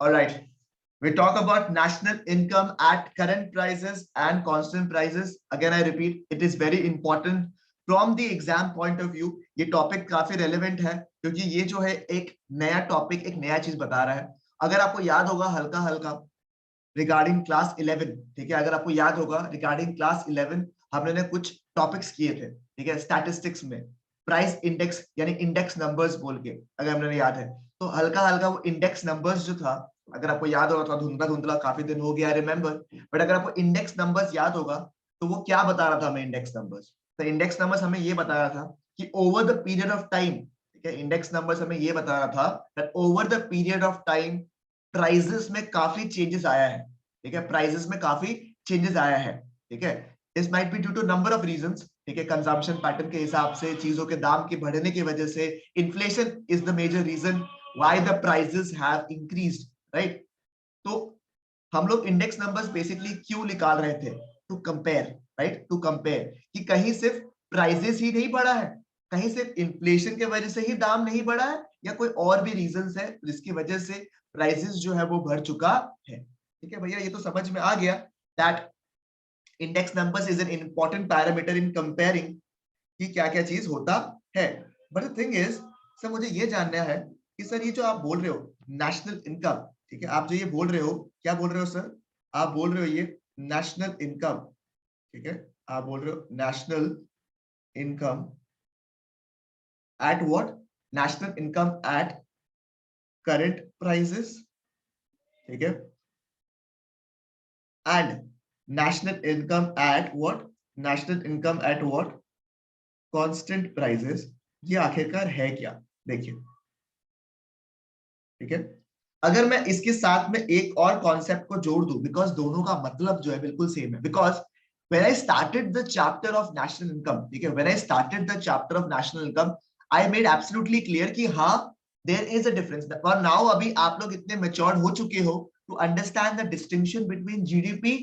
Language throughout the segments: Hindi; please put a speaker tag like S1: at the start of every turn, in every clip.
S1: All right. We talk about national income at current prices and constant prices. Again, I repeat, it is very important from the exam point of view. ये टॉपिक काफी रेलेवेंट है क्योंकि ये जो है एक नया टॉपिक, एक नया चीज बता रहा है. अगर आपको याद होगा हल्का हल्का रिगार्डिंग क्लास 11, ठीक है, अगर आपको याद होगा रिगार्डिंग क्लास 11 हमने ने कुछ टॉपिक्स किए थे, ठीक है, स्टैटिस्टिक्स में प्राइस इंडेक्स यानी इंडेक्स नंबर्स बोल के, अगर हमने याद है तो हल्का हल्का वो इंडेक्स नंबर्स जो था, अगर आपको याद होगा, थोड़ा धुंधला धुंधला, काफी दिन हो गया, रिमेंबर, बट अगर आपको इंडेक्स नंबर्स याद होगा तो वो क्या बता रहा था हमें इंडेक्स नंबर्स. तो इंडेक्स नंबर्स हमें ये बता रहा था कि over the period of time, ठीक है, इंडेक्स नंबर्स हमें ये बता रहा था that over the period of time prices में काफी चेंजेस आया है, ठीक है, प्राइजेस में काफी चेंजेस आया है, ठीक है. This might be due to number of reasons, ठीक है, कंजम्पशन पैटर्न के हिसाब से, चीजों के दाम के बढ़ने की वजह से, inflation is the major reason why the prices have increased, right. तो हम लोग इंडेक्स नंबर्स बेसिकली क्यों निकाल रहे थे? To compare, right, to compare कि कहीं सिर्फ प्राइसेस ही नहीं बढ़ा है, कहीं सिर्फ इन्फ्लेशन के वजह से ही दाम नहीं बढ़ा है, या कोई और भी रीजंस है जिसकी वजह से प्राइसेस जो है वो बढ़ चुका है. ठीक है भैया, ये तो समझ में आ गया that index numbers is an important parameter in comparing कि क्या क्या चीज होता है. But the thing is sir, मुझे ये जानना है कि सर ये जो आप बोल रहे हो नेशनल इनकम, ठीक है, आप जो ये बोल रहे हो, क्या बोल रहे हो सर? आप बोल रहे हो ये नेशनल इनकम, ठीक है, आप बोल रहे हो national income at what? National income at current prices, ठीक है, and national income at what? national income at what? constant prices. ये आखिरकार है क्या? देखिए, ठीक है, अगर मैं इसके साथ में एक और कॉन्सेप्ट को जोड़ दूं, बिकॉज दोनों का मतलब जो है बिल्कुल सेम है, because when I started the chapter of national income, ठीक है, when I started the chapter of national income, I made absolutely clear कि हाँ there is a difference. और now अभी आप लोग इतने matured हो चुके हो to understand the distinction between GDP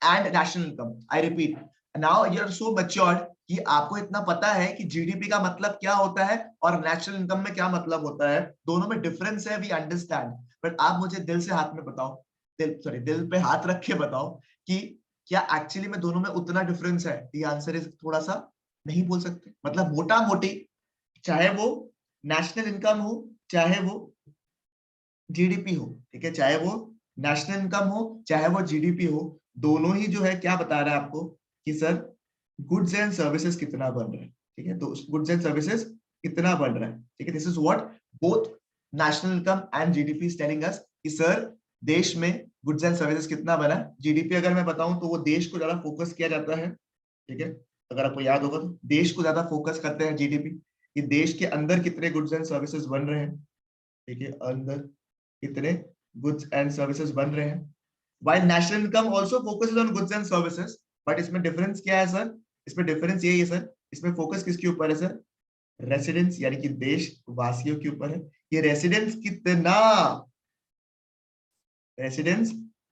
S1: and national income. I repeat, now you are so matured कि आपको इतना पता है कि जीडीपी का मतलब क्या होता है और नेशनल इनकम में क्या मतलब होता है, दोनों में डिफरेंस है, वी अंडरस्टैंड. बट आप मुझे दिल से हाथ में बताओ, दिल पे हाथ रख के बताओ कि क्या एक्चुअली में दोनों में उतना डिफरेंस है? द आंसर इज थोड़ा सा नहीं बोल सकते. मतलब मोटा मोटी, चाहे वो नेशनल इनकम हो, चाहे वो जीडीपी हो, ठीक है, चाहे वो नेशनल इनकम हो, चाहे वो जीडीपी हो, दोनों ही जो है क्या बता रहा है आपको कि सर गुड्स एंड सर्विसेज कितना बढ़ रहा है, ठीक है, तो गुड्स एंड सर्विसेज कितना बढ़ रहा है, ठीक है. This is what both national income and GDP is telling us कि सर देश में गुड्स एंड सर्विसेज कितना बढ़ा. जीडीपी अगर मैं बताऊं तो वो देश को ज्यादा फोकस किया जाता है, ठीक है, अगर आपको याद होगा तो देश को ज्यादा फोकस करते हैं जीडीपी, कि देश के अंदर कितने गुड्स एंड सर्विसेज बन रहे हैं, ठीक है, अंदर कितने गुड्स एंड सर्विसेज बन रहे हैं. while national income also focuses on goods and services, but इसमें डिफरेंस क्या है सर? इसमें डिफरेंस यही है सर, इसमें फोकस किसके ऊपर है सर? रेसिडेंस यानी कि देशवासियों के ऊपर है. ये रेसिडेंस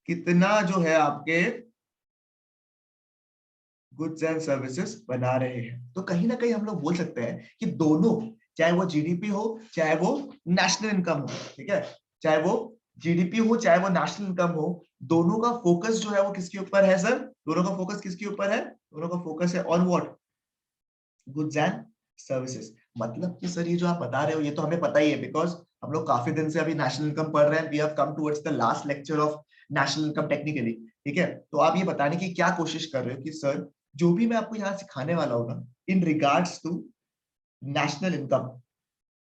S1: कितना जो है आपके गुड्स एंड सर्विसेज बना रहे हैं. तो कहीं ना कहीं हम लोग बोल सकते हैं कि दोनों, चाहे वो जीडीपी हो चाहे वो नेशनल इनकम हो, ठीक है, चाहे वो जीडीपी हो चाहे वो नेशनल इनकम हो, दोनों का फोकस जो है वो किसके ऊपर है सर? दोनों का फोकस किसके ऊपर है? दोनों का फोकस है on what? Goods and services. मतलब कि सर ये जो आप बता रहे हो ये तो हमें पता ही है, बिकॉज हम लोग काफी दिन से अभी नेशनल इनकम पढ़ रहे हैं. We have come towards the last lecture of national income technically, ठीक है. तो आप ये बताने की क्या कोशिश कर रहे हो कि सर जो भी मैं आपको यहाँ सिखाने वाला हूँ ना in regards to national income,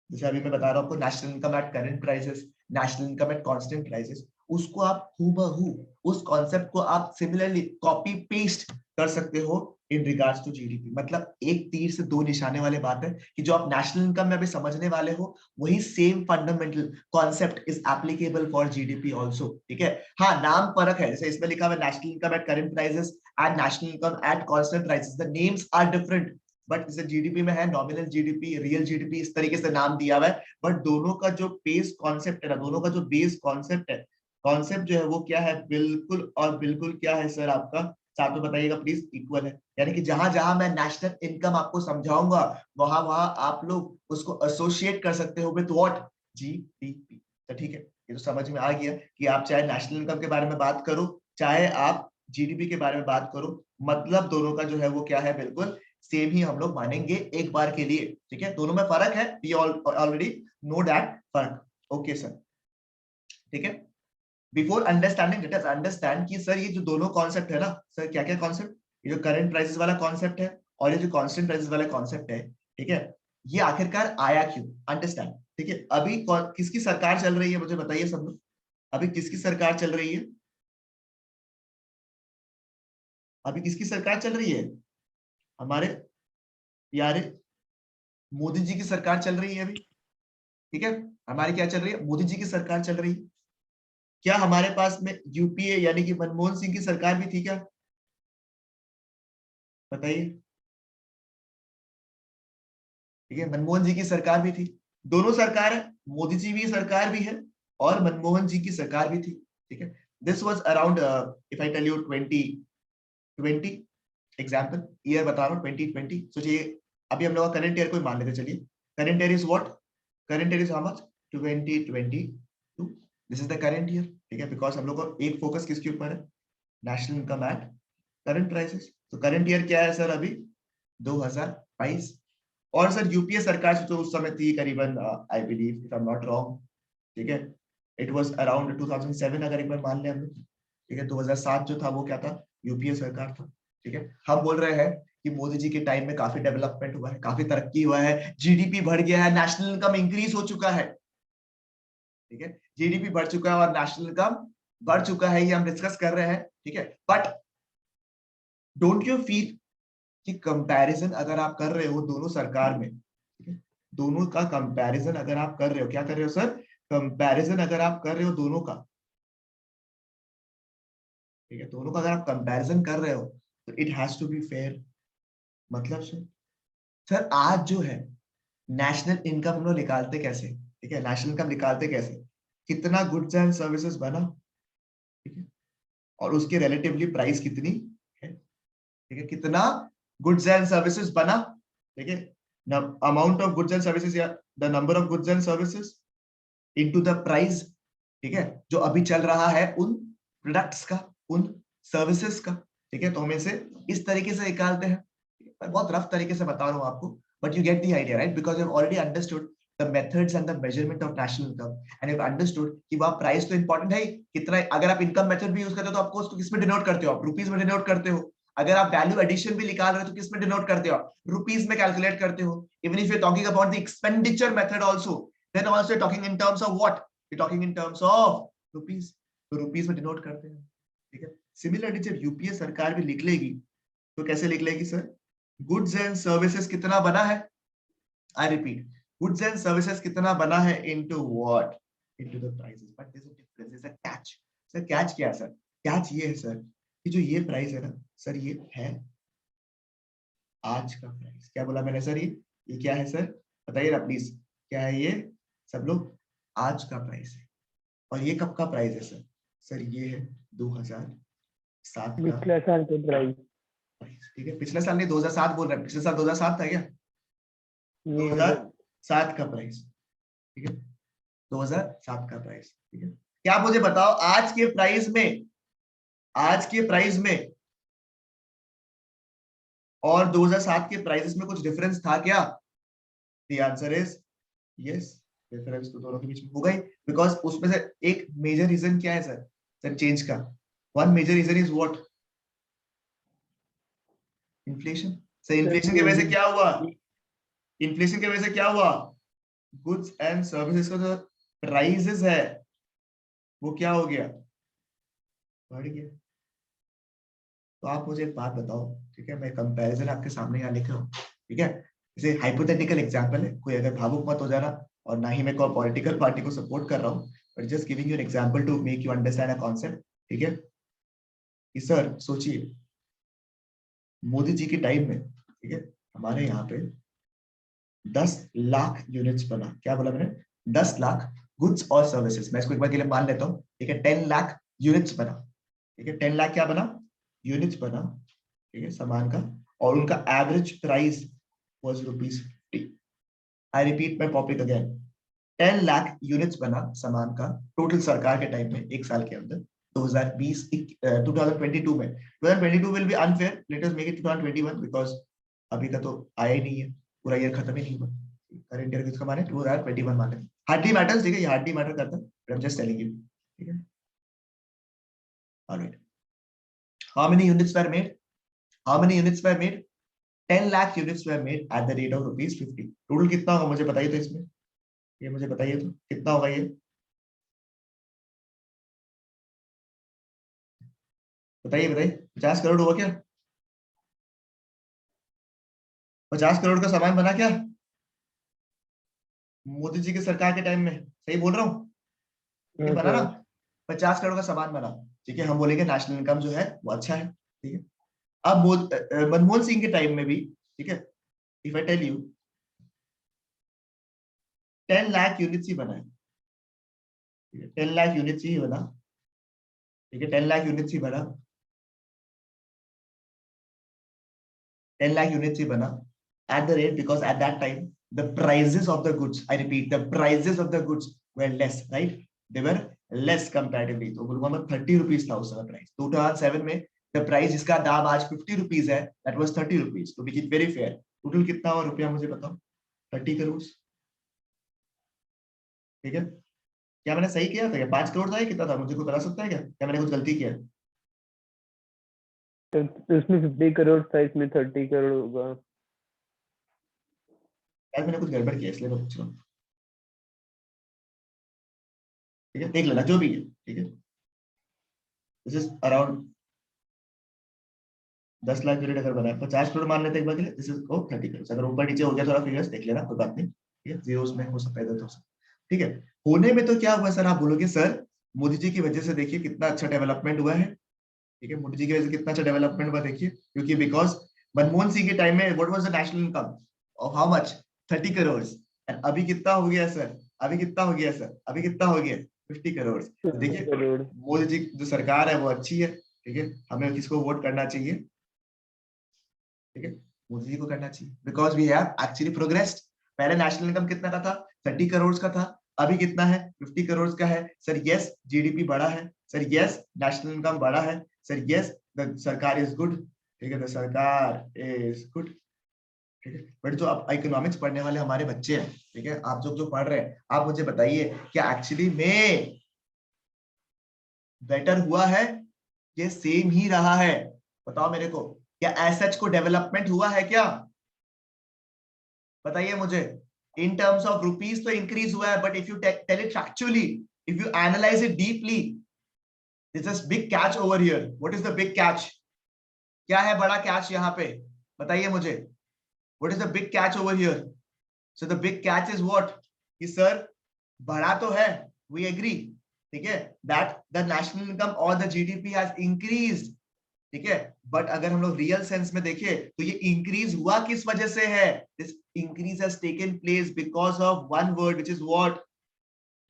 S1: जैसे अभी मैं बता रहा हूँ आपको national income at current prices, national income at constant prices, उसको आप हूबहू उस कॉन्सेप्ट को आप सिमिलरली कॉपी पेस्ट कर सकते हो इन रिगार्ड्स टू जीडीपी. मतलब एक तीर से दो निशाने वाले बात है कि जो आप नेशनल इनकम में अभी समझने वाले हो वही same fundamental concept is applicable for GDP also, ठीक है. हाँ, नाम फर्क है, जैसे इसमें लिखा हुआ है national income at current prices and national income at constant prices, the names are different, but जैसे जीडीपी में है नॉमिनल जीडीपी, रियल जीडीपी, इस तरीके से नाम दिया हुआ है. बट दोनों का जो बेस कॉन्सेप्ट है ना, दोनों का जो बेस कॉन्सेप्ट है, कॉन्सेप्ट जो है वो क्या है? बिल्कुल और बिल्कुल क्या है सर आपका? साथ में बताइएगा प्लीज. इक्वल है. यानी कि जहां जहां मैं नेशनल इनकम आपको समझाऊंगा वहां वहां आप लोग उसको एसोसिएट कर सकते हो विद व्हाट? जीडीपी. तो ठीक है, ये तो समझ में आ गया कि आप चाहे नेशनल इनकम के बारे में बात करो, चाहे आप जीडीपी के बारे में बात करो, मतलब दोनों का जो है वो क्या है, बिल्कुल सेम ही हम लोग मानेंगे एक बार के लिए। ठीक है, दोनों में फर्क है, वी ऑलरेडी नो दैट फर्क। ओके सर, ठीक है। Before understanding let us understand कि सर ये जो दोनों कॉन्सेप्ट है ना सर, क्या क्या कॉन्सेप्ट, ये जो करंट प्राइसेस वाला कॉन्सेप्ट है और ये जो कांस्टेंट प्राइसेस वाला कॉन्सेप्ट है, ठीक है, ये आखिरकार आया क्यों, अंडरस्टैंड। ठीक है, अभी किसकी सरकार चल रही है, मुझे बताइए सब लोग, अभी किसकी सरकार चल रही है, अभी किसकी सरकार चल रही है, हमारे यारे मोदी जी की सरकार चल रही है अभी। ठीक है, हमारी क्या चल रही है, मोदी जी की सरकार चल रही है। क्या हमारे पास में यूपीए यानी कि मनमोहन सिंह की सरकार भी थी क्या, बताइए। ठीक है, मनमोहन जी की सरकार भी थी, दोनों सरकार है, मोदी जी भी सरकार भी है और मनमोहन जी की सरकार भी थी। ठीक है, this was around, if I tell you 2020 example, year बता रहा हूँ 2020, सोचिए अभी हम लोग का करंट ईयर कोई मान लेते, चलिए current year is what, current year is how much, 2022, this is the current year. ठीक है, बिकॉज हम लोग को एक फोकस किसके ऊपर है, national income at current prices. तो करंट ईयर क्या है सर अभी, 2022। और सर यूपीए सरकार जो उस समय थी करीबन, I believe if I am not wrong, ठीक है, इट वाज अराउंड 2007 अगर एक बार मान लें हम लोग। ठीक है, 2007 जो था वो क्या था, यूपीए सरकार था। ठीक है, हम बोल रहे हैं कि मोदी जी के टाइम में काफी डेवलपमेंट हुआ है, काफी तरक्की हुआ है, जीडीपी बढ़ गया है, नेशनल इनकम इंक्रीज हो चुका है। ठीक है, जीडीपी बढ़ चुका है और नेशनल इनकम बढ़ चुका है, ये हम डिस्कस कर रहे हैं। ठीक है, बट डोंट यू फील कि कंपैरिजन अगर आप कर रहे हो दोनों सरकार में, ठीक है, दोनों का कंपैरिजन अगर आप कर रहे हो, क्या कर रहे हो सर, कंपैरिजन अगर आप कर रहे हो दोनों का, ठीक है, दोनों का अगर आप कंपैरिजन कर रहे हो तो it has to be fair. मतलब सर आज जो है नेशनल इनकम हम लोग निकालते कैसे, ठीक है, नेशनल इनकम निकालते कैसे, कितना गुड्स एंड सर्विसेज बना, ठीक है, और उसके रिलेटिवली प्राइस कितनी है। ठीक है, कितना गुड्स एंड सर्विसेज बना, ठीक है, amount of goods and services या the number of goods and services into the price, ठीक है, जो अभी चल रहा है उन प्रोडक्ट्स का, उन सर्विसेज का। ठीक है, तो हम इसे इस तरीके से निकालते हैं। मैं बहुत रफ तरीके से बता रहा हूं आपको, but you get the idea right, because you have already understood the methods and the measurement of national income and you have understood कि वहां प्राइस तो इंपॉर्टेंट है, कितना, अगर आप इनकम मेथड भी यूज करते हो तो आपको उसको किसमें डिनोट करते हो, आप रुपीस में डिनोट करते हो। अगर आप वैल्यू एडिशन भी निकाल रहे हो तो किसमें डिनोट करते हो, आप रुपीस में कैलकुलेट करते हो। Even if you are talking about the expenditure method also, then also talking in terms of what, you talking in terms of rupees, तो रुपीस में डिनोट करते हैं। ठीक है, सिमिलरली जब यूपीए सरकार भी लिख लेगी तो कैसे लिख लेगी सर, गुड्स एंड सर्विसेज कितना बना है, I repeat, goods and services कितना बना है into what, into the prices. But there is a difference, there is a catch. Sir catch क्या है सर, कैच ये है सर कि जो ये प्राइस है ना सर, ये है आज का प्राइस। क्या बोला मैंने सर, ये क्या है सर, बताइए ना प्लीज, क्या है ये, सब लोग, आज का प्राइस है। और ये कब का प्राइस है सर, सर ये है 2007 का
S2: पिछले साल के प्राइस।
S1: प्राइस। ठीक है, पिछले साल नहीं, 2007 बोल रहे हैं, पिछले साल 2007 था क्या,
S2: ये
S1: 2007 का प्राइस। ठीक है, 2007 का प्राइस। ठीक है, क्या आप मुझे बताओ आज के प्राइस में, आज के प्राइस में और 2007 के प्राइसेस में कुछ डिफरेंस था क्या, the answer is yes, difference तो दोनों के बीच में होगा ही, बिकॉज उसमें से एक मेजर रीजन क्या है सर, सर चेंज का one major reason is what, inflation. Sir inflation की वजह से क्या हुआ, इन्फ्लेशन की वजह से क्या हुआ, गुड्स एंड सर्विसेज का जो प्राइसेस है वो क्या हो गया, बढ़ गया। तो आप मुझे एक बात बताओ, ठीक है, मैं कंपैरिजन आपके सामने यहाँ लिख रहा हूँ, ठीक है, जैसे हाइपोथेटिकल एग्जांपल है, कोई अगर भावुक मत हो जाना, और ना ही मैं कोई पॉलिटिकल पार्टी को सपोर्ट कर रहा हूँ, but just giving you an example to make you understand a concept. ठीक है, कि सर सोचिए मोदी जी के टाइम में, ठीक है, हमारे यहाँ पे 10 लाख यूनिट्स बना, क्या बोला मैंने, 10 लाख गुड्स और सर्विसेज, मैं इसको एक बार के लिए मान लेता हूँ, ठीक है, 10 लाख यूनिट्स बना। ठीक है, 10 लाख क्या बना, यूनिट्स बना, ठीक है, सामान का, और उनका average price was ₹50। I repeat my topic again, 10 lakh units बना सामान का टोटल सरकार के टाइम में, एक साल के अंदर 2020 2022 में। 2022 will be unfair, let us make it 2021 because अभी का तो आया ही नहीं है, पूरा ईयर खत्म ही नहीं हुआ। करंट ईयर किसका माने, 2021 माने। हार्डली मैटर्स, ठीक है, ये हार्डली मैटर करता है, I am just telling you, ठीक है। Alright, how many units were made, how many units were made, 10 lakh units were made at the rate of ₹50। Total कितना होगा मुझे बताइए तो, इसमें ये मुझे बताइए तो कितना होगा ये, बताइए बताइए। 50 करोड़ हुआ क्या, 50 करोड़ का सामान बना क्या मोदी जी की सरकार के टाइम में, सही बोल रहा हूँ, ये बना ना, 50 करोड़ का सामान बना, ठीक है। हम बोलेंगे नेशनल इनकम जो है वो अच्छा है, ठीक है। अब मनमोहन सिंह के टाइम में भी, ठीक है, if I tell you 10 lakh units ही बना है, ठीक है, 10 लाख यूनिट्स ही बना, ठीक है, 10 लाख यूनिट्स ही बना, 10 lakh units ही बना at the rate, because at that time the prices of the goods, I repeat, the prices of the goods were less, right, they were less comparatively, तो बोलूंगा मैं 30 रुपीज था उस समय प्राइस, 2007 में the price जिसका दाम आज 50 रुपीज है, that was 30 रुपीज, तो make it very fair। Total कितना हुआ रुपया मुझे बताओ, 30 करोड़, ठीक है। क्या मैंने सही किया था, क्या 5 करोड़ था या कितना था, मुझे कोई बता सकता है क्या, क्या मैंने कुछ गलती किया,
S2: तो इसमें 50 करोड़ था, इसमें 30 करोड़ होगा।
S1: शायद मैंने कुछ गड़बड़ किया इसलिए मैं पूछ रहा हूँ, ठीक है, देख लेना जो भी है, ठीक है। This is around 10 lakh unit अगर बनाए, 50 करोड़ मान लेते एक बार के लिए, दिस इज ओ 30 करोड़, अगर ऊपर नीचे हो गया थोड़ा फिगर्स देख लेना, कोई बात नहीं, ठीक है, जीरो में हो सकता है इधर तो, ठीक है। होने में तो क्या हुआ सर, आप बोलोगे सर मोदी जी की वजह से देखिए कितना अच्छा डेवलपमेंट हुआ है, ठीक है, मोदी जी की वजह से कितना अच्छा डेवलपमेंट हुआ देखिए, क्योंकि बिकॉज मनमोहन सिंह के टाइम में what was the national income of how much, 30 crore, and अभी कितना हो गया सर, अभी कितना हो गया सर, अभी कितना हो गया 50 करोड़। तो
S2: 50
S1: देखिए
S2: करोड़
S1: मोदी जी जो सरकार है वो अच्छी है, ठीक है, हमें किसको वोट करना चाहिए, ठीक है, मोदी जी को करना चाहिए, because we have actually progressed. पहले नेशनल इनकम कितना का था, 30 करोड़ का था, अभी कितना है, 50 करोड़ का है सर, यस जीडीपी बढ़ा है सर, यस नेशनल इनकम बढ़ा है सर, यस द सरकार इज गुड, ठीक है, द सरकार इज गुड, ठीक है। बट जो आप इकोनॉमिक्स पढ़ने वाले हमारे बच्चे हैं, ठीक है, आप जो जो पढ़ रहे हैं, आप मुझे बताइए क्या एक्चुअली में बेटर हुआ है, ये सेम ही रहा है, बताओ मेरे को, क्या एज को डेवलपमेंट हुआ है क्या, बताइए मुझे। इन टर्म्स ऑफ रुपीज तो इंक्रीज हुआ है, but if you tell it factually, if you analyze it deeply, this is big catch over here, what is the big catch, क्या है बड़ा कैच यहाँ पे, बताइए मुझे, what is the big catch over here. So the big catch is what, कि सर बढ़ा तो है, वी एग्री, ठीक है, दैट द नेशनल इनकम और द जीडीपी हैज इंक्रीज्ड, ठीक है, बट अगर हम लोग रियल सेंस में देखें तो ये इंक्रीज हुआ किस वजह से है, this increase has taken place because of one word which is what,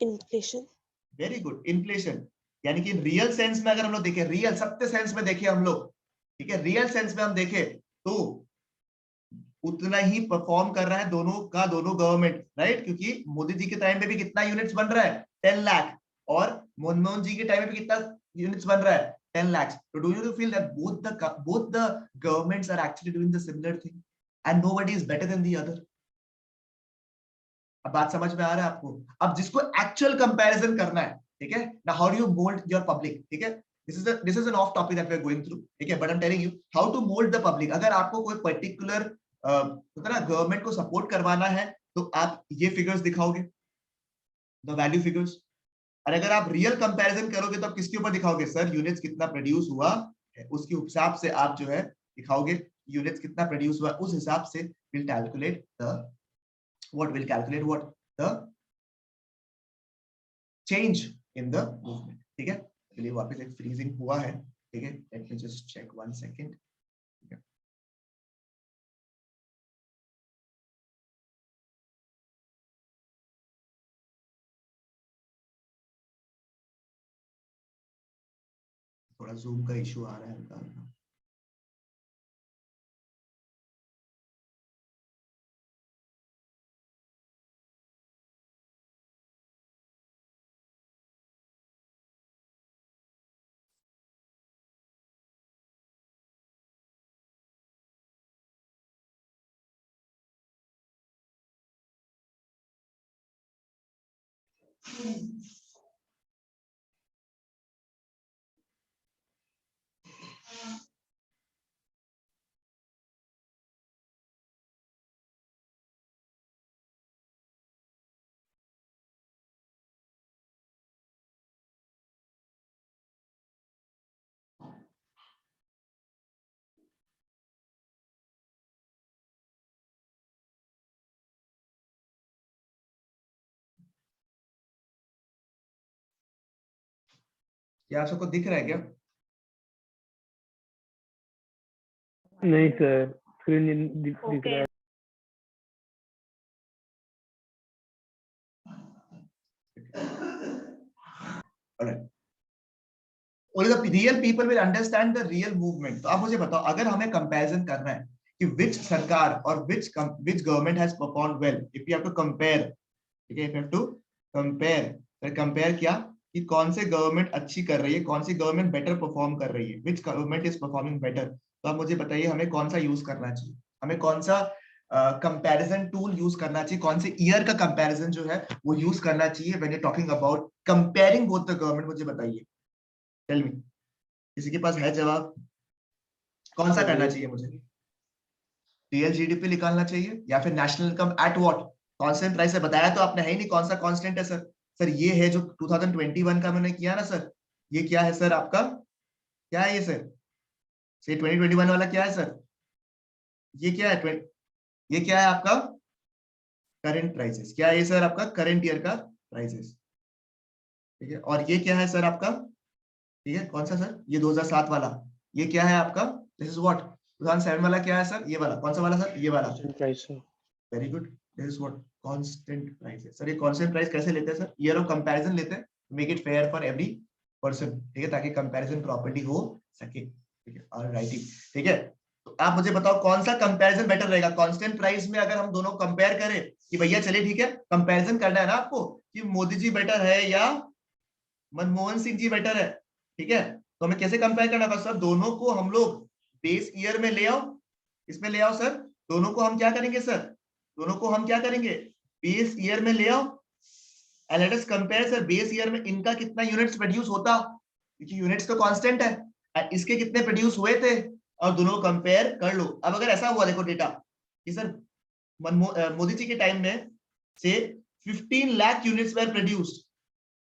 S3: inflation.
S1: Very good, inflation. यानी कि रियल सेंस में अगर हम लोग देखें, रियल सत्य सेंस में देखें हम लोग, ठीक है, रियल सेंस में हम देखें तो उतना ही परफॉर्म कर रहा है दोनों का दोनों गवर्नमेंट, राइट, क्योंकि मोदी जी के टाइम पे भी कितना यूनिट्स बन रहा है, 10 लाख, और मनमोहन जी के टाइम पे भी कितना यूनिट्स बन रहा है, 10 lakhs। So do you feel that both the governments are actually doing the similar thing and nobody is better than the other? अब बात समझ में आ रहा है आपको, अब जिसको एक्चुअल कंपैरिजन करना है, ठीक है ना, how do you mould your public, ठीक है, this is an off topic that we are going through, ठीक है, but I am telling you how to mould the public. अगर आपको कोई पर्टिकुलर ना गवर्नमेंट को सपोर्ट करवाना है तो आप ये फिगर्स दिखाओगे, द वैल्यू फिगर्स, और अगर आप रियल कंपैरिजन करोगे तो आप किसके ऊपर दिखाओगे, सर यूनिट्स कितना प्रोड्यूस हुआ है उसके हिसाब से आप जो है दिखाओगे, यूनिट्स कितना प्रोड्यूस हुआ उस हिसाब से will calculate the what will calculate what the change in the movement, ठीक है। चलिए वापस एक फ्रीजिंग हुआ है, ठीक है, let me just check 1 second, ठीक है। थोड़ा जूम का इशू आ रहा है हल्का। क्या आप सबको दिख रहा है क्या?
S2: नहीं सर, स्क्रीन दिख रहा है।
S1: Only the real people will understand the real movement. तो आप मुझे बताओ, अगर हमें कंपैरिजन करना है कि which सरकार और which government has performed well, if you have to compare, ठीक है, if you have to compare, तो compare क्या कि कौन से गवर्नमेंट अच्छी कर रही है, कौन सी गवर्नमेंट बेटर परफॉर्म कर रही है, which government is performing better. तो आप मुझे बताइए हमें कौन सा यूज करना चाहिए, हमें कौन सा कंपैरिजन टूल यूज करना चाहिए, कौन से ईयर का कंपैरिजन जो है वो यूज करना चाहिए when you talking about comparing both the government. मुझे बताइए, टेल मी, किसी के पास है जवाब? कौन सा करना चाहिए मुझे? रियल जीडीपी निकालना चाहिए या फिर national income at what constant price से? बताया तो आपने है ही नहीं कौन सा कांस्टेंट है सर. सर ये है जो 2021 का मैंने किया ना सर, ये क्या है सर आपका, क्या है ये सर? से 2021 वाला क्या है सर? ये क्या है? ये क्या है आपका करंट प्राइसेस? क्या है ये सर आपका करंट ईयर का प्राइसेस? ठीक है, और ये क्या है सर आपका? ठीक है, कौन सा सर? ये 2007 वाला. ये क्या है आपका? दिस इज व्हाट 2007 वाला. क्या है सर? ये वाला. कौन सा वाला सर? ये वाला.
S3: Price
S1: very good. This is what constant price है सर. ये कांस्टेंट प्राइस कैसे लेते हैं सर? ईयर ऑफ कंपैरिजन लेते हैं, make it fair for every person. ठीक है, ताकि कंपैरिजन प्रॉपर्ली हो सके. ठीक है, और राइटिंग. ठीक है, तो आप मुझे बताओ कौन सा कंपैरिजन बेटर रहेगा कांस्टेंट प्राइस में? अगर हम दोनों कंपेयर करें कि भैया चलिए ठीक है, कंपैरिजन करना है ना आपको कि मोदी जी बेटर है या मनमोहन सिंह जी बेटर है. ठीक है, तो हमें कैसे कंपेयर करना होगा सर? दोनों को हम लोग बेस ईयर में ले आओ, इसमें ले आओ सर. दोनों को हम क्या करेंगे सर? दोनों को हम क्या करेंगे? बेस ईयर में ले आओ and let us compare sir. Base year में इनका कितना यूनिट्स प्रोड्यूस होता, क्योंकि यूनिट्स तो कांस्टेंट है, इसके कितने प्रोड्यूस हुए थे, और दोनों को कंपेयर कर लो. अब अगर ऐसा हुआ, देखो डेटा कि सर मोदी जी के टाइम में से 15 लाख यूनिट्स वेर प्रोड्यूस्ड.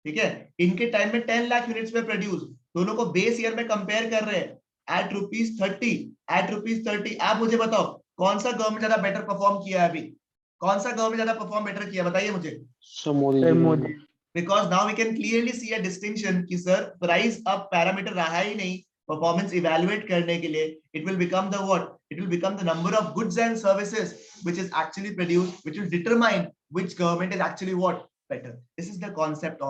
S1: ठीक है, इनके टाइम में 10 लाख यूनिट्स वेर प्रोड्यूस्ड. दोनों को बेस ईयर में कंपेयर कर रहे हैं एट ₹30, एट ₹30. आप मुझे बताओ कौन सा गवर्नमेंट ज्यादा बेटर परफॉर्म किया है अभी? कौन सा गवर्नमेंट ज्यादा परफॉर्म बेटर किया, बताइए मुझे.
S3: Sir Modi.
S1: Because now we can clearly see a distinction कि सर प्राइस अब पैरामीटर रहा ही नहीं परफॉर्मेंस इवैल्यूएट करने के लिए. It will become the what? It will become the number of goods and services which is actually produced, which will determine which government is actually what better. This is the concept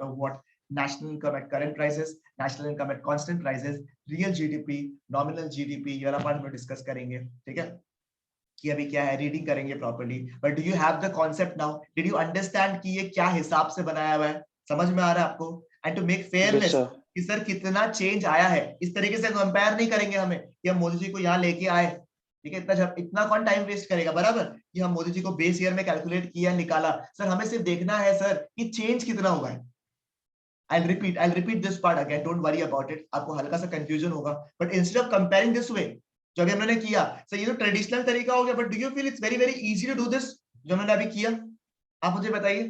S1: of what national income at current prices, national income at constant prices, real GDP, nominal GDP. ये वाला पार्ट में डिस्कस करेंगे. ठीक है, कि अभी क्या है, रीडिंग करेंगे properly. But do you have the concept now? Did you understand कि ये क्या हिसाब से बनाया हुआ है? समझ में आ रहा है आपको? एंड टू मेक फेयरनेस कि सर कितना चेंज आया है, इस तरीके से कंपेयर नहीं करेंगे हमें कि हम मोदी जी को यहाँ लेके आए. ठीक है, इतना कौन टाइम वेस्ट करेगा, बराबर, कि हम मोदी जी को बेस ईयर में कैलकुलेट किया, निकाला. सर हमें सिर्फ देखना है सर कि चेंज कितना हुआ है. I'll repeat this part again. Don't worry about it. आपको हल्का सा कंफ्यूजन होगा, but instead of comparing this way, जो अभी हमने किया सर, ये तो ट्रेडिशनल तरीका हो गया. But do you feel it's very very easy to do this, जो हमने अभी किया? आप मुझे बताइए,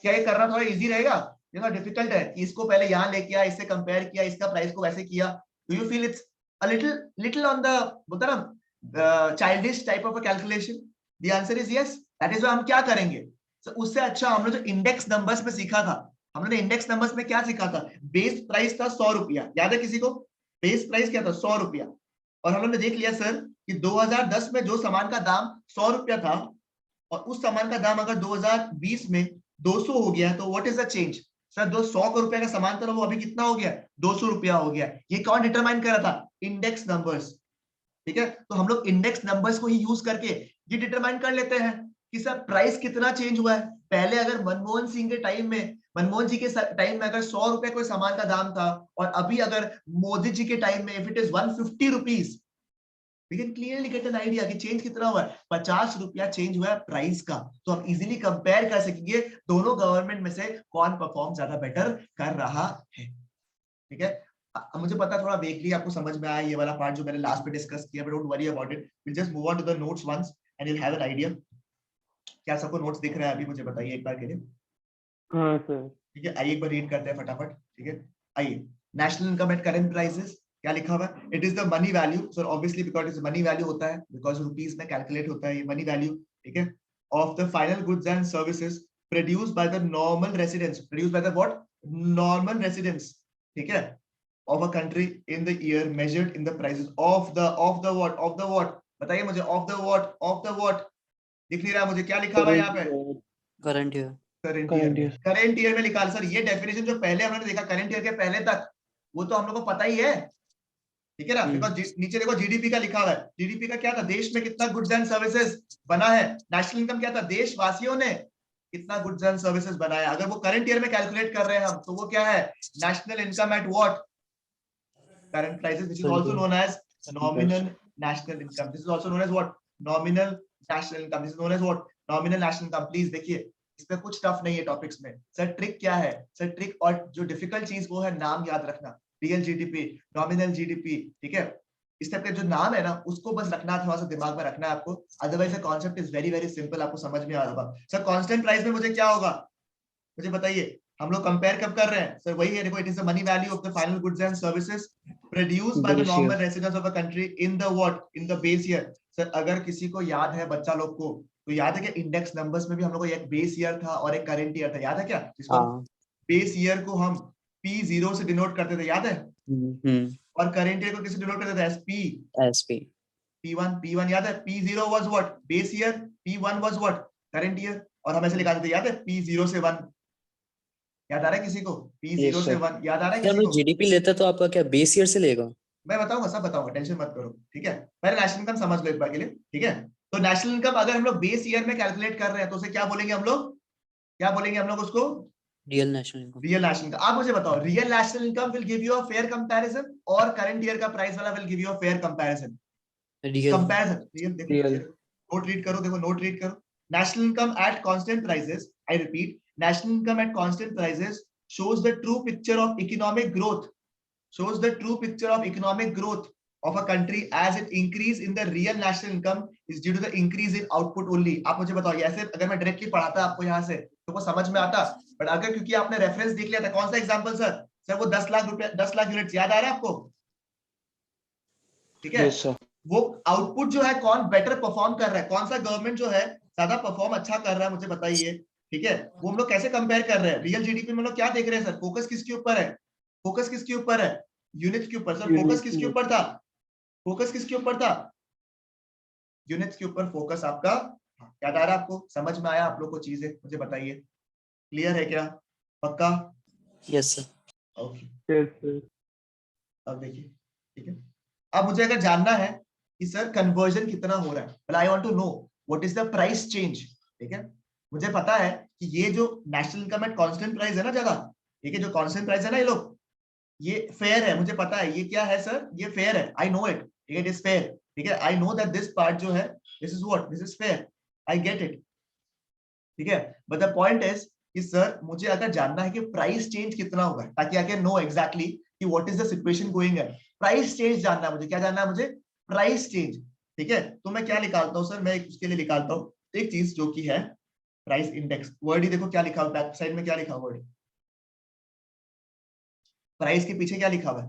S1: क्या ये करना थोड़ा इजी रहेगा? ये थोड़ा डिफिकल्ट है कि इसको पहले यहाँ लेके आया, इससे कंपेयर किया, इसका प्राइस को वैसे किया. Do you feel it's a little on the, बोलता ना, childish type of a calculation? The answer is yes. That is why हम क्या करेंगे सर, उससे अच्छा हमने जो इंडेक्स नंबर्स में सीखा था, हमने इंडेक्स नंबर्स में क्या सीखा था? बेस प्राइस था 100 रुपया, याद है किसी को? बेस प्राइस क्या था? 100 रुपया. और हम लोगों ने देख लिया सर कि 2010 में जो सामान का दाम 100 रुपया था, और उस सामान का दाम अगर 2020 में 200 हो गया, तो what is the change sir? जो 100 रुपया का सामान था वो अभी कितना हो गया? 200 रुपया हो गया. ये कौन डिटरमाइन कर रहा था? Index numbers. ठीक है, तो हम लोग इंडेक्स नंबर्स को ही यूज करके ये डिटरमाइन कर लेते हैं कि सर प्राइस कितना चेंज हुआ है. पहले अगर मनमोहन सिंह के टाइम में, मनमोहन जी के टाइम में अगर 100 रुपए कोई सामान का दाम था, और अभी अगर मोदी जी के टाइम में if it is 150 rupees, we can clearly get an idea कि चेंज कितना हुआ है। 50 रुपया चेंज हुआ है प्राइस का, तो हम इजीली कंपेयर कर सकेंगे दोनों गवर्नमेंट में से कौन परफॉर्म ज्यादा बेटर कर रहा है। ठीक है, मुझे पता थोड़ा वेगली आपको समझ में आया ये वाला पार्ट जो मैंने लास्ट में डिस्कस किया, but don't worry about it, will just move on to the notes once and you have an idea. क्या सबको नोट्स दिख रहा है अभी, मुझे बताइए एक बार के लिए।
S2: हाँ सर।
S1: ठीक है, आइए एक बार रीड करते हैं फटाफट। ठीक है, आइए, national income at current prices क्या लिखा हुआ है? It is the money value, so obviously because it's money value होता है, बिकॉज़ रुपीस में कैलकुलेट होता है ये मनी वैल्यू। ठीक है, of the final goods and services produced by the normal residents, produced by the what, normal residents. ठीक है, of a country in the year measured in the prices of the what बताइए मुझे, of the what दिख नहीं रहा मुझे, क्या लिखा हुआ है यहाँ पे?
S4: Current year.
S1: करंट ईयर में लिखा है सर। ये डेफिनेशन जो पहले हमने देखा करंट ईयर के पहले तक, वो तो हम लोग को पता ही है। ठीक है ना, बिकॉज नीचे देखो जीडीपी का लिखा हुआ है। जीडीपी का क्या था? देश में कितना गुड्स एंड सर्विसेज बना है। नेशनल इनकम क्या था? देशवासियों ने कितना गुड्स एंड सर्विसेज बनाया। अगर वो करंट ईयर में कैलकुलेट कर रहे हैं हम, तो वो क्या है? National income at what current prices, which is also known as nominal national income. This is also known as what? Nominal national income. This is known as what? Nominal national income. Please देखिए, इसमें कुछ टफ नहीं है टॉपिक्स में। सर ट्रिक क्या है? सर ट्रिक और जो डिफिकल्ट चीज वो है नाम याद रखना। Real GDP, nominal GDP. ठीक है, इस टाइप के जो नाम है ना, उसको बस रखना, थोड़ा सा दिमाग में रखना है आपको। Otherwise the concept is very very simple, आपको समझ में आ जाएगा। सर कांस्टेंट प्राइस में मुझे क्या होगा, मुझे बताइए। हम लोग कंपेयर कब कर रहे हैं सर? वही है, देखो, it is the money value of the final goods and services produced by the normal residents of a country in the what, in the base year. Sir अगर किसी को याद है, बच्चा लोग को, तो याद है कि इंडेक्स नंबर्स में भी हम लोग को एक बेस ईयर था और एक करंट ईयर था, याद है क्या? जिसको बेस ईयर को हम P0 से डिनोट करते थे, याद है? और करंट ईयर को किससे डिनोट करते थे? SP। P1 याद है? P0 was what? Base year. P1 was what? Current year. और हम ऐसे लिखा देते, याद है? P0 से 1। याद आ रहा है किसी को? P0 से 1 याद आ रहा है किसी को?
S4: जीडीपी लेता तो आपका क्या बेस ईयर से लेगा?
S1: मैं बताऊंगा, सब बताऊंगा, टेंशन मत करो। ठीक है, पहले नेशनल इनकम समझ लो एक बार के लिए। ठीक है, तो नेशनल इनकम अगर हम लोग बेस ईयर में कैलकुलेट कर रहे हैं, तो उसे क्या बोलेंगे हम लोग? क्या बोलेंगे हम लोग उसको?
S4: Real national income.
S1: Real national income. आप मुझे बताओ, real national income will give you a fair comparison, और करंट ईयर का प्राइस वाला will give you a fair comparison? Comparison. Real. Note read करो, देखो नोट रीड करो। National income at constant prices, I repeat, national income at constant prices shows the true picture of economic growth, shows the true picture of economic growth of a country as it increase in the real national income is due to the increase in output only। आप मुझे बताओ, ऐसे अगर मैं डायरेक्टली पढ़ाता आपको यहाँ से तो वो समझ में आता, बट अगर क्योंकि आपने रेफरेंस देख लिया था, कौन सा एग्जांपल सर? सर वो 10 लाख रुपए, 10 लाख यूनिट्स, याद आ रहा है आपको? ठीक है, वो आउटपुट जो है कौन बेटर परफॉर्म कर रहा है, कौन सा गवर्नमेंट जो है ज्यादा परफॉर्म अच्छा कर रहा है, मुझे बताइए। ठीक है, वो हम लोग कैसे कंपेयर कर रहे हैं? रियल जीडीपी में हम लोग क्या देख रहे हैं सर? फोकस किसके ऊपर है? फोकस किसके ऊपर है? यूनिट्स के ऊपर। सर फोकस किसके ऊपर था? फोकस किसके ऊपर था? यूनिट्स के ऊपर फोकस आपका। याद आ रहा है आपको? समझ में आया आप लोग को चीजें? मुझे बताइए, क्लियर है क्या? पक्का?
S4: Yes sir.
S1: ओके, अब देखिए। ठीक है, अब मुझे अगर जानना है कि सर कन्वर्जन कितना हो रहा है, I want to know what is the price change. ठीक है, मुझे पता है कि ये जो national income at constant price है ना जगह, ठीक है, जो कांस्टेंट प्राइस है ना, ये लोग, ये फेयर है, मुझे पता है। ये क्या है सर? ये फेयर है, आई नो इट। ठीक है, इट इज फेयर। ठीक है, I know that this part जो है, this is what, this is fair, I get it. ठीक है, बट द पॉइंट इज कि सर मुझे अगर जानना है कि प्राइस चेंज कितना होगा, ताकि आई कैन नो एग्जैक्टली कि what is the situation going है। प्राइस चेंज जानना है मुझे। क्या जानना है मुझे? Price change. ठीक है, तो मैं क्या निकालता हूँ सर? मैं उसके लिए निकालता हूँ एक चीज जो कि है प्राइस इंडेक्स। वर्ड ही देखो क्या लिखा हुआ, बैक साइड में क्या लिखा हुआ है? प्राइस के पीछे क्या लिखा हुआ है?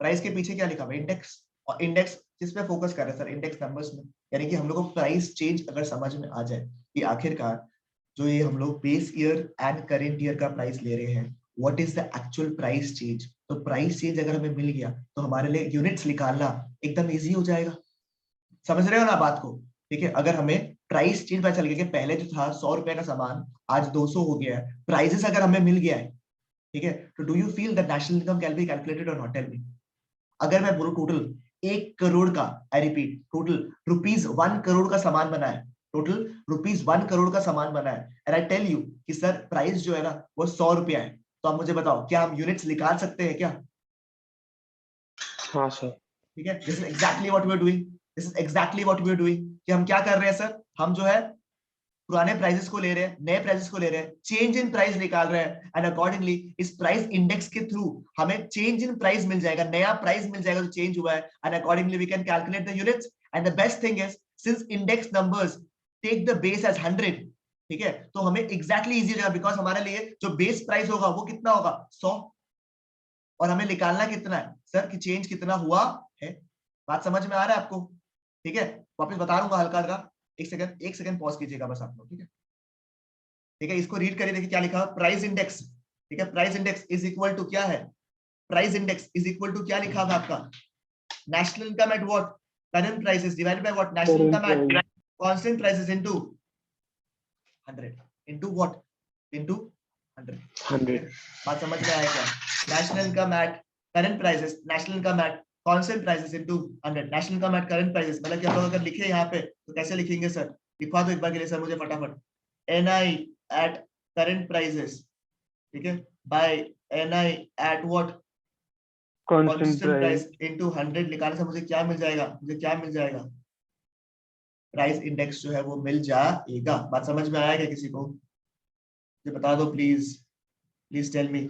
S1: प्राइस के पीछे क्या लिखा हुआ है? इंडेक्स। और इंडेक्स किस पे फोकस कर रहे हैं सर? इंडेक्स नंबर्स में। यानी कि हम लोग को प्राइस चेंज अगर समझ में आ जाए कि आखिरकार जो ये हम लोग base year and current year का प्राइस ले रहे हैं, what is the actual price change. तो प्राइस चेंज अगर हमें मिल गया तो हमारे लिए यूनिट्स निकालना एकदम इजी हो जाएगा। समझ रहे हो ना बात को? ठीक है, अगर हमें प्राइस चेंज पता चल गया कि पहले जो था 100 रुपए का सामान आज 200 हो गया है, प्राइसेस अगर हमें मिल गया है, ठीक है, तो do you feel that national income can be calculated और नॉट? Tell me. अगर मैं बोलूं टोटल 1 करोड़ का, I repeat, total rupees 1 crore का सामान बना है, टोटल रुपीज 1 करोड़ का सामान बना है, एंड आई टेल यू कि सर प्राइस जो है ना वो 100 रुपया है, तो आप मुझे बताओ क्या हम यूनिट्स निकाल सकते हैं क्या?
S2: हाँ सर,
S1: ठीक है, this is exactly what we are doing, this is exactly what we are doing कि हम क्या कर रहे हैं सर, हम जो है पुराने प्राइसेस को ले रहे हैं, नए प्राइसेस को ले रहे हैं, चेंज इन प्राइस निकाल रहे हैं, एंड अकॉर्डिंगली इस प्राइस इंडेक्स के थ्रू हमें चेंज इन प्राइस मिल जाएगा, नया प्राइस मिल जाएगा जो चेंज हुआ है, and accordingly we can calculate the units. And the best thing is since index numbers take the base as 100, ठीक है, तो हमें एग्जैक्टली इजी रहेगा, बिकॉज हमारे लिए जो बेस प्राइस होगा वो कितना होगा 100, और हमें निकालना कितना है सर कि चेंज कितना हुआ है। बात समझ में आ रहा है आपको? ठीक है, वापस बता दूंगा हल्का हल्का, एक सेकंड पॉज कीजिएगा बस आप लोग, ठीक है? ठीक है, इसको रीड करिए, देखिए क्या लिखा है, प्राइस इंडेक्स, ठीक है, price index is equal to क्या है, price index is equal to क्या लिखा हुआ आपका, national income at what, current prices divided by what, national income at constant prices into 100, into what, into 100। बात समझ में आया क्या? National income at current prices, national income at constant prices into 100, national income at current prices, मतलब कि हम लोग अगर लिखे यहाँ पे तो कैसे लिखेंगे सर, लिखवा दो एक बार के लिए सर मुझे फटाफट, NI at current prices, ठीक है, by NI at what,
S2: constant
S1: price
S2: price
S1: into 100 निकालने से मुझे क्या मिल जाएगा, मुझे क्या मिल जाएगा, प्राइस इंडेक्स जो है वो मिल जाएगा। बात समझ में आया क्या किसी को? मुझे बता दो प्लीज, प्लीज टेल मी।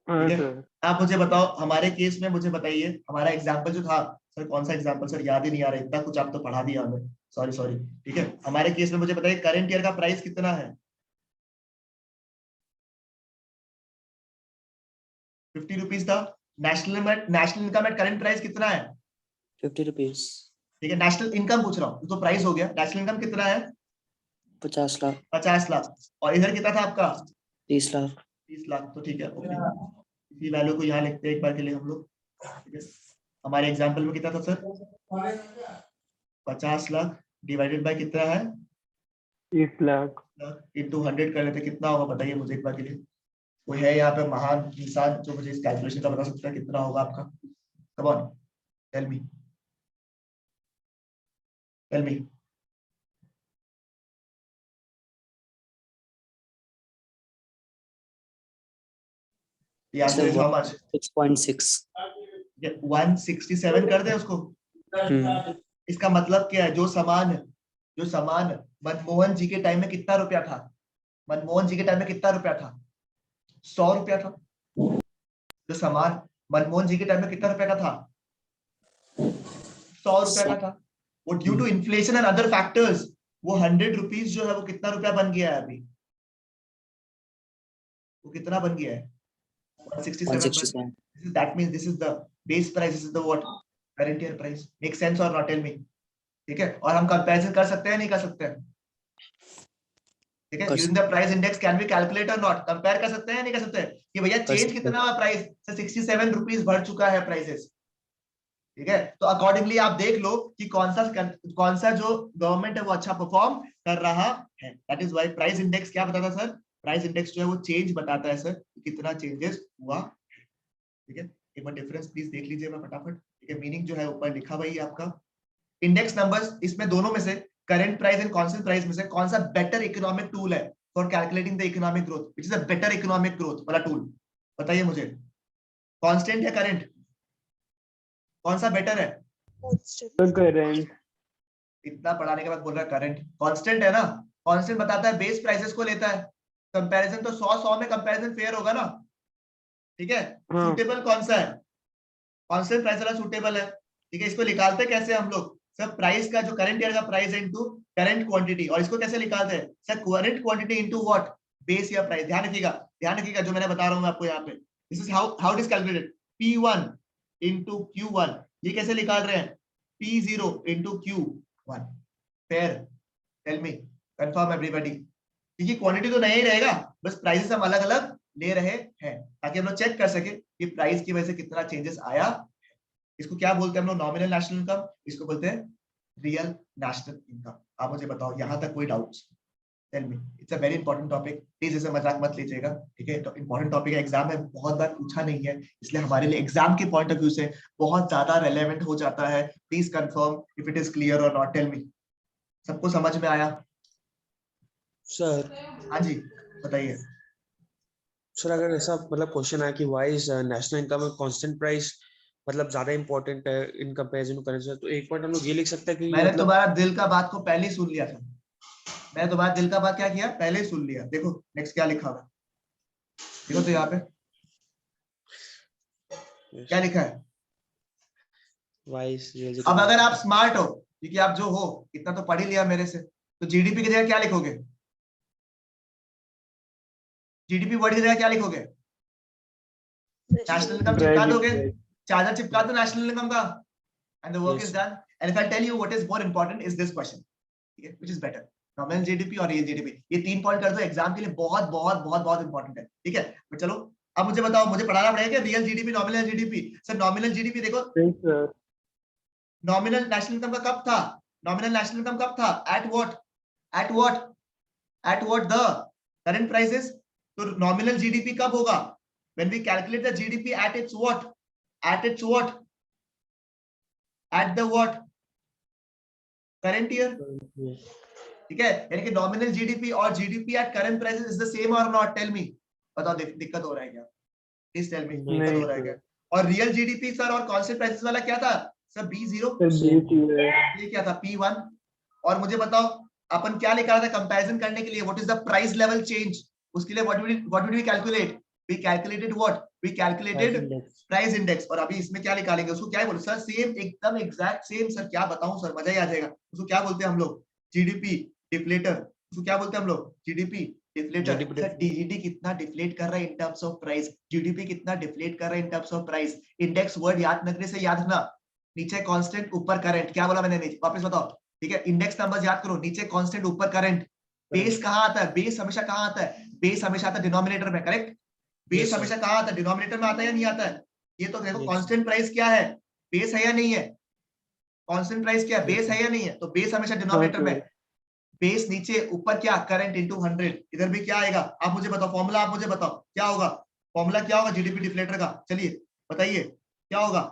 S2: हाँ
S1: ठीक है,
S2: सर
S1: आप मुझे बताओ हमारे केस में, मुझे बताइए हमारा एग्जाम्पल जो था सर, कौन सा एग्जाम्पल सर, याद ही नहीं आ रहा, इतना कुछ आप तो पढ़ा दिया हमें, सॉरी सॉरी। ठीक है, हमारे केस में मुझे बताइए करंट ईयर का प्राइस कितना है, 50 रुपीज था। National income at current price कितना है,
S4: 50 रुपीज,
S1: ठीक है, नेशनल इनकम पूछ रहा हूँ, तो प्राइस हो गया, नेशनल इनकम कितना है
S4: 50 लाख,
S1: 50 लाख, और इधर कितना था आपका
S4: 30 लाख,
S1: 30 लाख, तो ठीक है, ओके, इसी वैल्यू को यहाँ लिखते हैं एक बार के लिए हम लोग, ठीक है। हमारे एग्जाम्पल में कितना था सर, 50 लाख डिवाइडेड बाय कितना है
S2: 30 लाख,
S1: इंटू 100 कर लेते, कितना होगा बताइए मुझे एक बार के लिए, कोई है यहाँ पे महान इंसान जो मुझे इस कैलकुलेशन का बता सकता है कितना होगा आपका, come on tell me, tell me. The answer is how much?
S4: 6.6।
S1: 167 कर दे उसको। इसका मतलब क्या है, जो सामान मनमोहन जी के टाइम में कितना रुपया था, मनमोहन जी के टाइम में कितना रुपया था, 100 रुपया था। जो सामान मनमोहन जी के टाइम में कितना रुपया का था, 100 रुपया का था। वो due to inflation and other factors वो 100 रुपीज जो है वो कितना रुपया बन गया है अभी, वो कितना बन गया है 167। That means this is the base price, this is the what current year price. Make sense or not? Tell me. ठीक है, और हम कंपैरिजन कर सकते हैं नहीं कर सकते हैं, ठीक है, using the price index can be calculate और नॉट, कंपेयर कर सकते हैं नहीं कर सकते हैं कि भैया चेंज कितना हुआ प्राइस से 67 रुपीज बढ़ चुका है प्राइसेस, ठीक है, तो अकॉर्डिंगली आप देख लो कि कौन सा जो गवर्नमेंट है वो अच्छा परफॉर्म कर रहा है। That is why price index क्या बताता है सर, प्राइस इंडेक्स जो है वो चेंज बताता है सर, कितना चेंजेस हुआ, ठीक है। एक बार डिफरेंस प्लीज देख लीजिए मैं फटाफट, ठीक है, मीनिंग जो है ऊपर लिखा हुआ ही आपका, इंडेक्स नंबर्स, इसमें दोनों में से current price and constant price में से कौन सा बेटर इकोनॉमिक टूल है for calculating the economic growth, which is a better economic growth वाला टूल, बताइए मुझे, कांस्टेंट या करंट, कौन सा बेटर है?
S2: करंट,
S1: इतना पढ़ाने के बाद बोल रहा है करंट, कांस्टेंट है ना, कांस्टेंट बताता है बेस प्राइसेस को लेता है, कंपैरिजन तो 100 में कंपैरिजन फेयर होगा ना, ठीक है, सूटेबल कौन सा है, कांस्टेंट प्राइस वाला सूटेबल है, ठीक है। इसको निकालते कैसे हम लोग सर, प्राइस का जो करंट ईयर का प्राइस है इनटू करंट क्वांटिटी, और इसको कैसे निकालते हैं sir, current quantity into what, base या प्राइस। ध्यान रखिएगा जो मैंने बता रहा हूं आपको यहाँ पे, this is how it is calculated, P1 into Q1, ये कैसे निकाल रहे हैं, P0 into Q1, fair, tell me, confirm everybody, क्योंकि क्वांटिटी तो नहीं रहेगा, बस प्राइसेस हम अलग अलग ले रहे हैं ताकि हम लोग चेक कर सके कि प्राइस की वजह से कितना चेंजेस आया। इसको क्या बोलते हैं हम लोग, नॉमिनल नेशनल इनकम, इसको बोलते हैं रियल नेशनल इनकम। आप मुझे बताओ यहाँ तक कोई doubts, tell me, it's a very important topic, please इसे मजाक मत लीजिएगा, ठीक है, तो इंपॉर्टेंट टॉपिक है, एग्जाम में बहुत बार पूछा नहीं है, इसलिए हमारे लिए एग्जाम के पॉइंट ऑफ व्यू से बहुत ज्यादा रेलेवेंट हो जाता है। Please confirm if it is clear और नॉट, टेल मी, सबको समझ में आया?
S5: सर
S1: हाँ जी बताइए।
S5: सर अगर ऐसा मतलब क्वेश्चन आया कि why is national income constant price मतलब ज्यादा इंपॉर्टेंट है इन कंपैरिजन टू करेंसी, तो एक पॉइंट हम लोग ये लिख सकते हैं कि
S1: मैंने
S5: मतलब
S1: तुम्हारा दिल का बात को पहले ही सुन लिया था। मैंने तुम्हारा दिल का बात क्या किया, पहले ही सुन लिया। देखो नेक्स्ट क्या लिखा हुआ है, देखो तो यहाँ पे क्या लिखा है।
S5: वाइस
S1: अब अगर आप स्मार्ट हो, क्योंकि आप जो हो इतना तो पढ़ ही लिया मेरे से, तो जीडीपी की जगह क्या लिखोगे, जीडीपी वर्ड की जगह क्या लिखोगे, नेशनल इनकम चिपका दोगे, चार्जर चिपका दो नेशनल इनकम का, and the work
S5: Yes.
S1: is done. And if I tell you what is more important is this question, ठीक है, which is better, nominal GDP और real GDP, ये 3 पॉइंट कर दो, एग्जाम के लिए बहुत बहुत बहुत बहुत इंपॉर्टेंट है, ठीक है। तो चलो अब मुझे बताओ, मुझे पढ़ाना पड़ेगा क्या real GDP nominal GDP? Sir nominal GDP देखो, नॉमिनल नेशनल इनकम का कब था, नॉमिनल नेशनल इनकम कब था, at what, at what, at what the current prices. तो नॉमिनल जीडीपी कब होगा, when we calculate the GDP at its what, at its what, at the what, current year, ठीक है। यानी कि नॉमिनल जीडीपी और GDP at current prices is the same और नॉट, टेल मी, बताओ दिक्कत हो रहा है क्या, प्लीज टेल मी, दिक्कत हो रहा है क्या। और रियल जीडीपी सर और कांस्टेंट प्राइसेस वाला क्या था सर, B0, ये क्या था P1। और मुझे बताओ अपन क्या निकाला था कंपैरिजन करने के लिए, what is the price level change, उसके लिए what did we calculate, we calculated what, we calculated price index. और अभी इसमें क्या निकालेंगे, उसको क्या बोलते सर, सेम एकदम एग्जैक्ट सेम सर, क्या बताऊं सर, मजा ही आ जाएगा। उसको क्या बोलते हैं हम लोग, जीडीपी डिफ्लेटर, उसको क्या बोलते हैं हम लोग, जीडीपी डिफ्लेटर। सर डीजीडी कितना डिफ्लेट कर रहा है इन टर्म्स ऑफ प्राइस, जीडीपी कितना डिफ्लेट कर रहा है इन terms of price. Index word याद रखने से याद रखना, नीचे कांस्टेंट ऊपर करंट, क्या बोला मैंने, नीचे वापस बताओ, ठीक है। इंडेक्स नंबर्स याद करो, नीचे कांस्टेंट ऊपर करंट। बेस कहां आता है, बेस हमेशा कहां आता है, बेस हमेशा आता है डिनोमिनेटर में, करेक्ट। बेस हमेशा कहां आता है, डिनोमिनेटर में आता है या नहीं आता है। ये तो देखो कांस्टेंट प्राइस क्या है, बेस है या नहीं है, कांस्टेंट प्राइस क्या है, बेस है या नहीं है, तो बेस हमेशा डिनोमिनेटर में, बेस नीचे, ऊपर क्या, करंट इनटू 100। इधर भी क्या आएगा, आप मुझे बताओ फॉर्मूला, आप मुझे बताओ क्या होगा, फॉर्मूला क्या होगा जीडीपी डिफ्लेटर का, चलिए बताइए क्या होगा।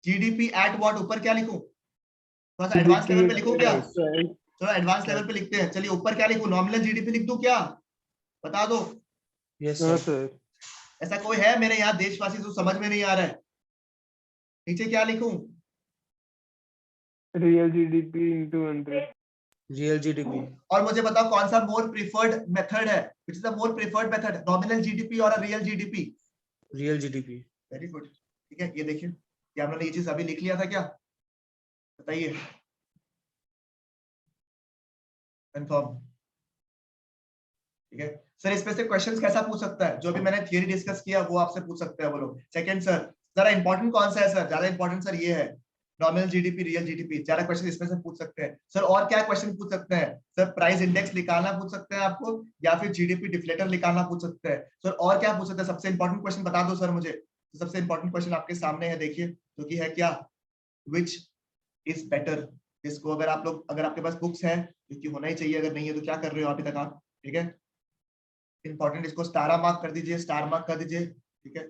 S1: जीडीपी एट व्हाट, ऊपर क्या लिखूं, थोड़ा सा एडवांस लेवल पे लिखूं क्या, चलो एडवांस लेवल पे लिखते हैं, चलिए ऊपर क्या लिखूं, नॉमिनल जीडीपी लिख दूं क्या, बता दो।
S5: यस सर,
S1: ऐसा कोई है मेरे यहाँ देशवासी जो समझ में नहीं आ रहा है, नीचे क्या लिखूं,
S2: real GDP into 100,
S5: real GDP.
S1: और मुझे बताओ कौन सा मोर प्रिफर्ड मेथड है, which is the more preferred method, nominal GDP और real GDP,
S5: real GDP.
S1: Very good, ठीक है। ये देखिए, क्या हमने ये चीज अभी लिख लिया था क्या, बताइए कंफर्म, ठीक है। सर इस पे से क्वेश्चंस कैसा पूछ सकता है, जो भी मैंने थियरी डिस्कस किया वो आपसे पूछ सकते हैं वो लोग। सेकंड सर, जरा इंपॉर्टेंट कौन सा है सर, ज्यादा इंपॉर्टेंट सर ये है, नॉमिनल जीडीपी रियल जीडीपी, ज्यादा क्वेश्चन इसमें से पूछ सकते हैं सर। और क्या क्वेश्चन पूछ सकते हैं सर, प्राइस इंडेक्स निकालना पूछ सकते हैं आपको, या फिर जीडीपी डिफ्लेटर निकालना पूछ सकते हैं सर। और क्या पूछ सकते हैं, सबसे इंपॉर्टेंट क्वेश्चन बता दो सर मुझे। तो सबसे इंपॉर्टेंट क्वेश्चन आपके सामने है, देखिए जो कि है क्या, विच इज बेटर। इसको अगर आप लोग, अगर आपके पास बुक्स है, क्योंकि होना ही चाहिए, अगर नहीं है तो क्या कर रहे हो अभी तक आप, ठीक है। इंपॉर्टेंट, इसको स्टार मार्क कर दीजिए, स्टार मार्क कर दीजिए, ठीक है।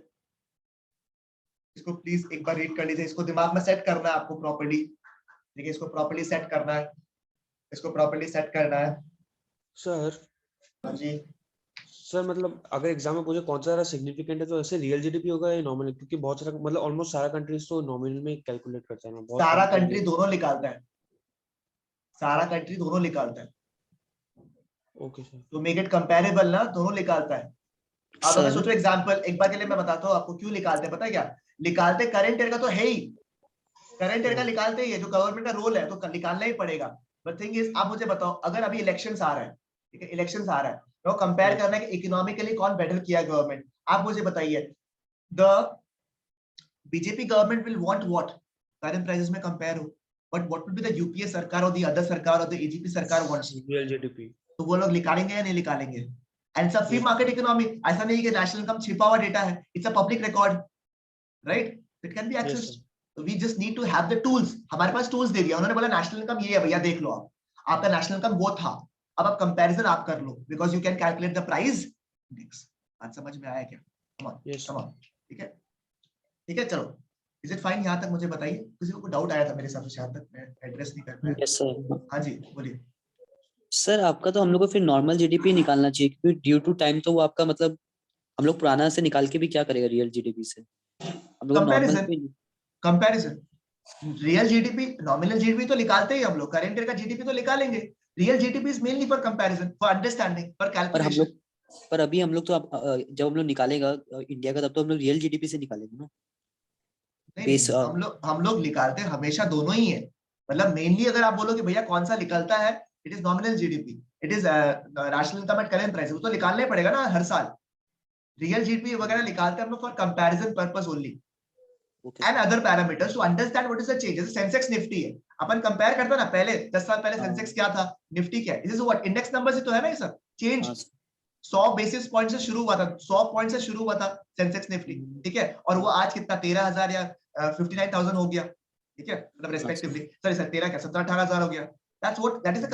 S1: इसको प्लीज एक बार रीड कर लीजिए, इसको दिमाग में सेट करना है आपको प्रॉपर्ली, ठीक है। इसको प्रॉपर्ली सेट करना है, इसको प्रॉपर्ली सेट करना है।
S5: सर
S1: हाँ जी,
S5: सर मतलब अगर एग्जाम में पूछे कौन सा ज्यादा सिग्निफिकेंट है, तो ऐसे रियल जीडीपी होगा या नॉमिनल, क्योंकि बहुत सारा मतलब ऑलमोस्ट सारा कंट्रीज तो नॉमिनल में कैलकुलेट करता है ना, बहुत
S1: सारा
S5: कम
S1: कंट्री दोनों निकालता है, सारा कंट्री दोनों निकालता है,
S5: ओके सर।
S1: तो मेक इट कंपेरेबल ना, दोनों निकालता है। अब अगर सोचो एग्जांपल, एक बार के लिए मैं बताता हूँ आपको क्यों निकालते हैं, पता है क्या, निकालते करंट ईयर का तो है ही, करंट ईयर का निकालते ही है, जो गवर्नमेंट का रोल है तो निकालना ही पड़ेगा। बट थिंग इज, आप मुझे बताओ अगर अभी इलेक्शंस आ रहा है, ठीक है, इलेक्शंस आ रहा है, तो कंपेयर करना है कि इकोनॉमिकली कौन बेटर किया गवर्नमेंट। आप मुझे बताइए, the BJP government will want what, current prices में कंपेयर हो, but what will be the UPA सरकार और द अदर सरकार और द एजीपी सरकार वांट्स,
S5: रियल जीडीपी।
S1: तो वो लोग निकालेंगे या नहीं निकालेंगे। And it's a free market economy, ऐसा नहीं कि नेशनल इनकम छिपा हुआ डेटा है, it's a public record, right, it can be accessed. So we just need to have the tools, हमारे पास tools दे दिया उन्होंने, बोला नेशनल इनकम ये है भैया, देख लो आप, आपका नेशनल इनकम वो था, अब आप कंपैरिजन आप कर लो, because you can calculate the price index. बात समझ में आया क्या, कम ऑन, ठीक है, ठीक है, चलो इज इट फाइन, यहाँ तक मुझे बताइए, किसी को डाउट आया था मेरे हिसाब से, शायद तक मैं एड्रेस नहीं कर पाया।
S4: Yes sir.
S1: हाँ जी बोलिए।
S4: सर आपका तो हम लोग को फिर नॉर्मल जीडीपी निकालना चाहिए, क्योंकि ड्यू टू टाइम तो वो आपका मतलब हम लोग पुराना से निकाल के भी क्या करेगा रियल जीडीपी से, हम लोग नॉर्मल
S1: कंपैरिजन,
S4: पे।
S1: Comparison. Real GDP, nominal GDP तो निकालते ही हम लोग, करंट ईयर का जीडीपी तो निकालेंगे। Real GDP is mainly for comparison, for understanding, for
S4: पर हम
S1: कैलकुलेशन।
S4: लोग पर अभी हम लोग तो जब हम लोग निकालेगा इंडिया का, तब तो हम लोग रियल जीडीपी से निकालेंगे ना।
S1: नहीं
S4: बेस
S1: नहीं, हम लोग निकालते हमेशा दोनों ही है। मतलब मेनली अगर आप बोलो कि भैया कौन सा निकलता है, it is nominal GDP, it is national income eight current price, वो तो निकालना ही पड़ेगा ना हर साल। रियल जीडीपी वगैरह निकालते हैं हम लोग for comparison purpose only
S4: okay
S1: and other parameters to understand what is the change. जैसे सेंसेक्स निफ्टी है, अपन कंपेयर करते हैं ना, पहले 10 साल पहले
S4: हाँ।
S1: सेंसेक्स क्या था, निफ्टी क्या है, this is what index number से तो है ना ये सब चेंज।
S4: हाँ
S1: 100 बेसिस पॉइंट से शुरू हुआ था, 100 पॉइंट से शुरू हुआ था सेंसेक्स निफ्टी, ठीक है, और वो आज कितना 13,000 या 59,000 हो गया, ठीक है, मतलब रेस्पेक्टिवली, सॉरी सर 13 क्या 17-18 हजार हो गया। That's what, that is the